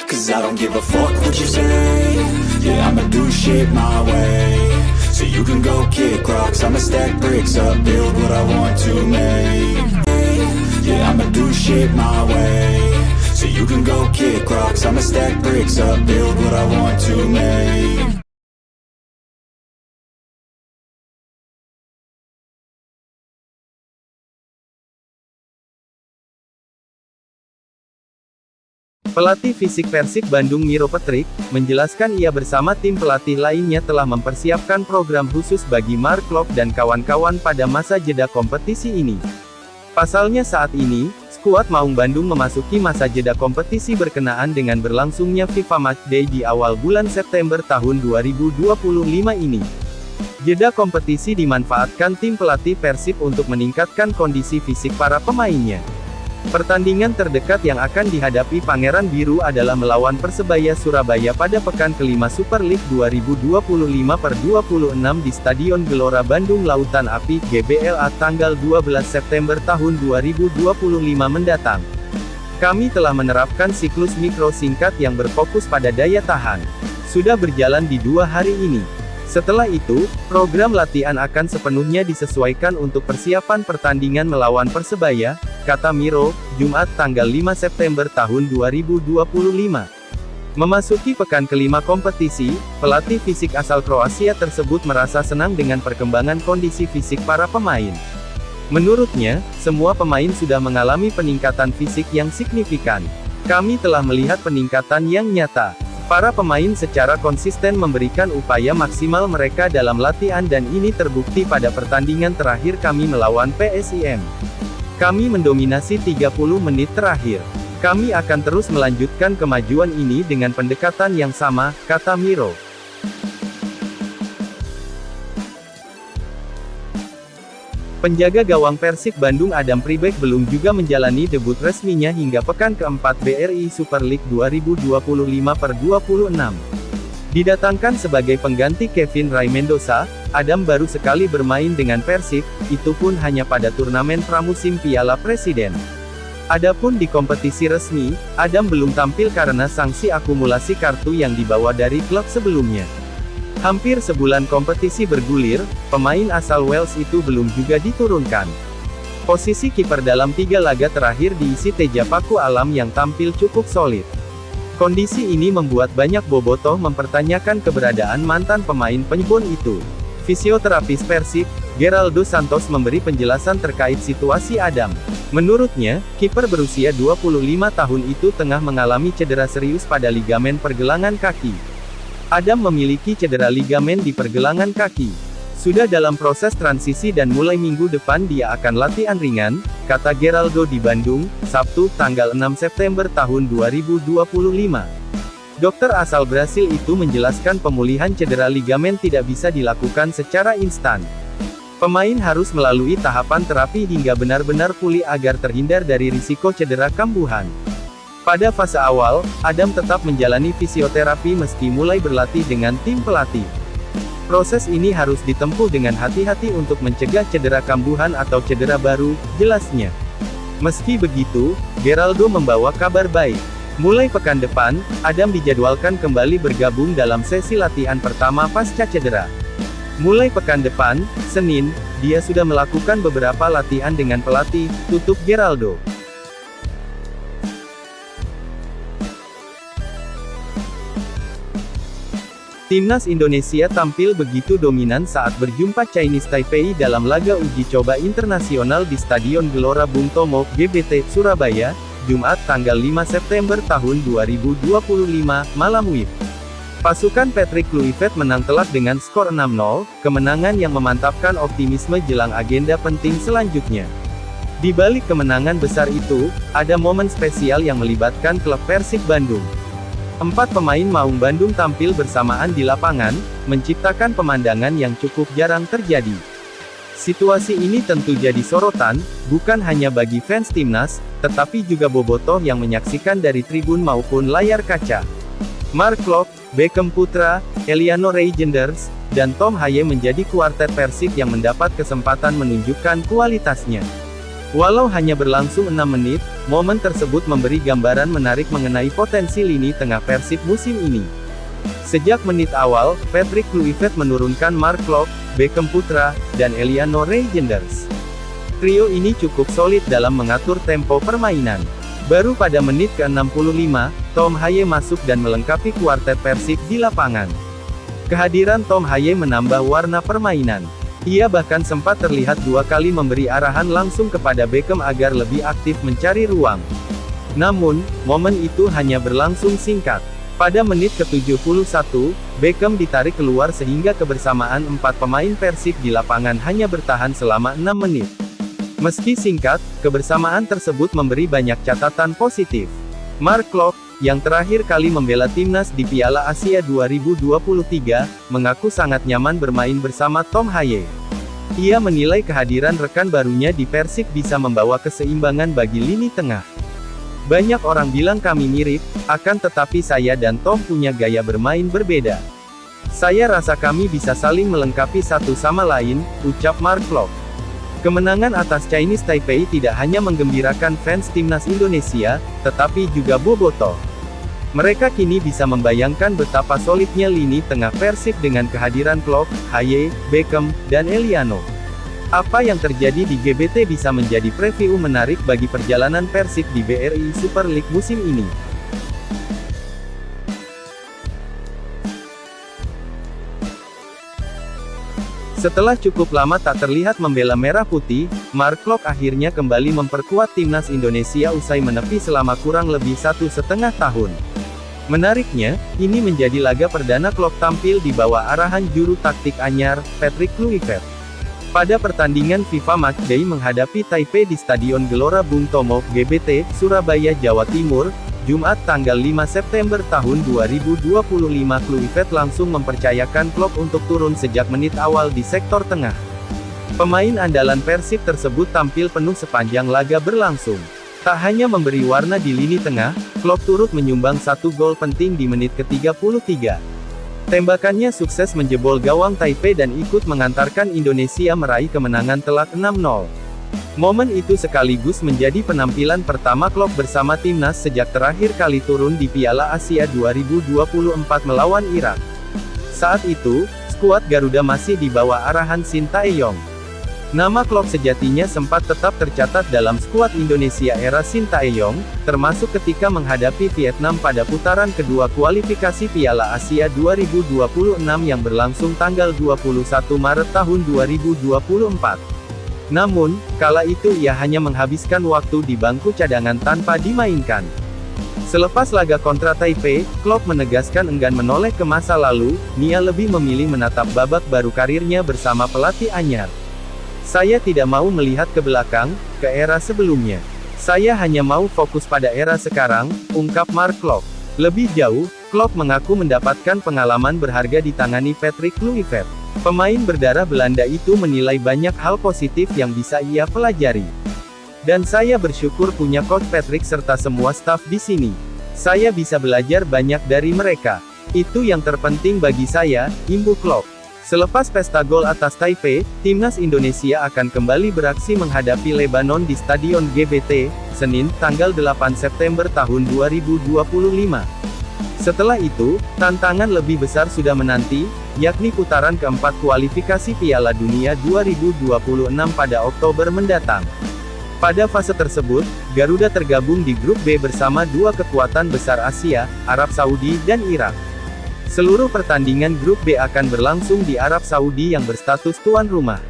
Cause I don't give a fuck what you say. Yeah, I'ma do shit my way. So you can go kick rocks, I'ma stack bricks up, build what I want to make. Yeah, I'ma do shit my way. So you can go kick rocks, I'ma stack bricks up, build what I want to make. Pelatih fisik Persib Bandung Miro Petrik, menjelaskan ia bersama tim pelatih lainnya telah mempersiapkan program khusus bagi Mark Klok dan kawan-kawan pada masa jeda kompetisi ini. Pasalnya saat ini, skuad Maung Bandung memasuki masa jeda kompetisi berkenaan dengan berlangsungnya FIFA Matchday di awal bulan September tahun 2025 ini. Jeda kompetisi dimanfaatkan tim pelatih Persib untuk meningkatkan kondisi fisik para pemainnya. Pertandingan terdekat yang akan dihadapi Pangeran Biru adalah melawan Persebaya Surabaya pada pekan kelima Super League 2025/26 di Stadion Gelora Bandung Lautan Api, GBLA tanggal 12 September tahun 2025 mendatang. Kami telah menerapkan siklus mikro singkat yang berfokus pada daya tahan. Sudah berjalan di 2 hari ini. Setelah itu, program latihan akan sepenuhnya disesuaikan untuk persiapan pertandingan melawan Persebaya, kata Miro, Jumat tanggal 5 September tahun 2025. Memasuki pekan kelima kompetisi, pelatih fisik asal Kroasia tersebut merasa senang dengan perkembangan kondisi fisik para pemain. Menurutnya, semua pemain sudah mengalami peningkatan fisik yang signifikan. Kami telah melihat peningkatan yang nyata. Para pemain secara konsisten memberikan upaya maksimal mereka dalam latihan dan ini terbukti pada pertandingan terakhir kami melawan PSIM. Kami mendominasi 30 menit terakhir. Kami akan terus melanjutkan kemajuan ini dengan pendekatan yang sama, kata Miro. Penjaga gawang Persib Bandung Adam Pribek belum juga menjalani debut resminya hingga pekan keempat BRI Super League 2025/26. Didatangkan sebagai pengganti Kevin Ray Mendoza, Adam baru sekali bermain dengan Persib, itu pun hanya pada turnamen pramusim Piala Presiden. Adapun di kompetisi resmi, Adam belum tampil karena sanksi akumulasi kartu yang dibawa dari klub sebelumnya. Hampir sebulan kompetisi bergulir, pemain asal Wales itu belum juga diturunkan. Posisi kiper dalam 3 laga terakhir diisi Teja Paku Alam yang tampil cukup solid. Kondisi ini membuat banyak bobotoh mempertanyakan keberadaan mantan pemain penjebon itu. Fisioterapis Persib, Geraldo Santos memberi penjelasan terkait situasi Adam. Menurutnya, kiper berusia 25 tahun itu tengah mengalami cedera serius pada ligamen pergelangan kaki. Adam memiliki cedera ligamen di pergelangan kaki. Sudah dalam proses transisi dan mulai minggu depan dia akan latihan ringan, kata Geraldo di Bandung, Sabtu, tanggal 6 September tahun 2025. Dokter asal Brasil itu menjelaskan pemulihan cedera ligamen tidak bisa dilakukan secara instan. Pemain harus melalui tahapan terapi hingga benar-benar pulih agar terhindar dari risiko cedera kambuhan. Pada fase awal, Adam tetap menjalani fisioterapi meski mulai berlatih dengan tim pelatih. Proses ini harus ditempuh dengan hati-hati untuk mencegah cedera kambuhan atau cedera baru, jelasnya. Meski begitu, Geraldo membawa kabar baik. Mulai pekan depan, Adam dijadwalkan kembali bergabung dalam sesi latihan pertama pasca cedera. Mulai pekan depan, Senin, dia sudah melakukan beberapa latihan dengan pelatih, tutup Geraldo. Timnas Indonesia tampil begitu dominan saat berjumpa Chinese Taipei dalam laga uji coba internasional di Stadion Gelora Bung Tomo, GBT, Surabaya, Jumat tanggal 5 September tahun 2025, malam WIB. Pasukan Patrick Kluivert menang telak dengan skor 6-0, kemenangan yang memantapkan optimisme jelang agenda penting selanjutnya. Di balik kemenangan besar itu, ada momen spesial yang melibatkan klub Persib Bandung. 4 pemain Maung Bandung tampil bersamaan di lapangan, menciptakan pemandangan yang cukup jarang terjadi. Situasi ini tentu jadi sorotan, bukan hanya bagi fans timnas, tetapi juga bobotoh yang menyaksikan dari tribun maupun layar kaca. Mark Klok, Beckham Putra, Eliano Reijenders, dan Tom Haye menjadi kuartet Persib yang mendapat kesempatan menunjukkan kualitasnya. Walau hanya berlangsung 6 menit, momen tersebut memberi gambaran menarik mengenai potensi lini tengah Persib musim ini. Sejak menit awal, Patrick Kluivert menurunkan Mark Klok, Beckham Putra, dan Eliano Reijnders. Trio ini cukup solid dalam mengatur tempo permainan. Baru pada menit ke-65, Tom Haye masuk dan melengkapi kuartet Persib di lapangan. Kehadiran Tom Haye menambah warna permainan. Ia bahkan sempat terlihat 2 kali memberi arahan langsung kepada Beckham agar lebih aktif mencari ruang. Namun, momen itu hanya berlangsung singkat. Pada menit ke-71, Beckham ditarik keluar sehingga kebersamaan 4 pemain Persib di lapangan hanya bertahan selama 6 menit. Meski singkat, kebersamaan tersebut memberi banyak catatan positif. Mark Klok, yang terakhir kali membela timnas di Piala Asia 2023, mengaku sangat nyaman bermain bersama Tom Haye. Ia menilai kehadiran rekan barunya di Persib bisa membawa keseimbangan bagi lini tengah. Banyak orang bilang kami mirip, akan tetapi saya dan Tom punya gaya bermain berbeda. Saya rasa kami bisa saling melengkapi satu sama lain, ucap Mark Klok. Kemenangan atas Chinese Taipei tidak hanya menggembirakan fans timnas Indonesia, tetapi juga bobotoh. Mereka kini bisa membayangkan betapa solidnya lini tengah Persib dengan kehadiran Klok, Haye, Beckham, dan Eliano. Apa yang terjadi di GBT bisa menjadi preview menarik bagi perjalanan Persib di BRI Super League musim ini. Setelah cukup lama tak terlihat membela merah putih, Mark Klok akhirnya kembali memperkuat timnas Indonesia usai menepi selama kurang lebih 1,5 tahun. Menariknya, ini menjadi laga perdana Klok tampil di bawah arahan juru taktik anyar, Patrick Kluivert. Pada pertandingan FIFA Matchday menghadapi Taipei di Stadion Gelora Bung Tomo, GBT, Surabaya, Jawa Timur, Jumat tanggal 5 September tahun 2025, Kluivert langsung mempercayakan Klok untuk turun sejak menit awal di sektor tengah. Pemain andalan Persib tersebut tampil penuh sepanjang laga berlangsung. Tak hanya memberi warna di lini tengah, Klok turut menyumbang 1 gol penting di menit ke-33. Tembakannya sukses menjebol gawang Taipei dan ikut mengantarkan Indonesia meraih kemenangan telak 6-0. Momen itu sekaligus menjadi penampilan pertama Klok bersama timnas sejak terakhir kali turun di Piala Asia 2024 melawan Irak. Saat itu, skuad Garuda masih di bawah arahan Shin Tae-yong. Nama Klok sejatinya sempat tetap tercatat dalam skuad Indonesia era Shin Tae-yong, termasuk ketika menghadapi Vietnam pada putaran kedua kualifikasi Piala Asia 2026 yang berlangsung tanggal 21 Maret tahun 2024. Namun, kala itu ia hanya menghabiskan waktu di bangku cadangan tanpa dimainkan. Selepas laga kontra Taipei, Klok menegaskan enggan menoleh ke masa lalu, ia lebih memilih menatap babak baru karirnya bersama pelatih anyar. Saya tidak mau melihat ke belakang, ke era sebelumnya. Saya hanya mau fokus pada era sekarang, ungkap Mark Klok. Lebih jauh, Klok mengaku mendapatkan pengalaman berharga ditangani Patrick Kluivert. Pemain berdarah Belanda itu menilai banyak hal positif yang bisa ia pelajari. Dan saya bersyukur punya Coach Patrick serta semua staf di sini. Saya bisa belajar banyak dari mereka. Itu yang terpenting bagi saya, imbuh Klok. Selepas pesta gol atas Taipei, timnas Indonesia akan kembali beraksi menghadapi Lebanon di Stadion GBT, Senin, tanggal 8 September tahun 2025. Setelah itu, tantangan lebih besar sudah menanti, yakni putaran keempat kualifikasi Piala Dunia 2026 pada Oktober mendatang. Pada fase tersebut, Garuda tergabung di grup B bersama 2 kekuatan besar Asia, Arab Saudi dan Irak. Seluruh pertandingan grup B akan berlangsung di Arab Saudi yang berstatus tuan rumah.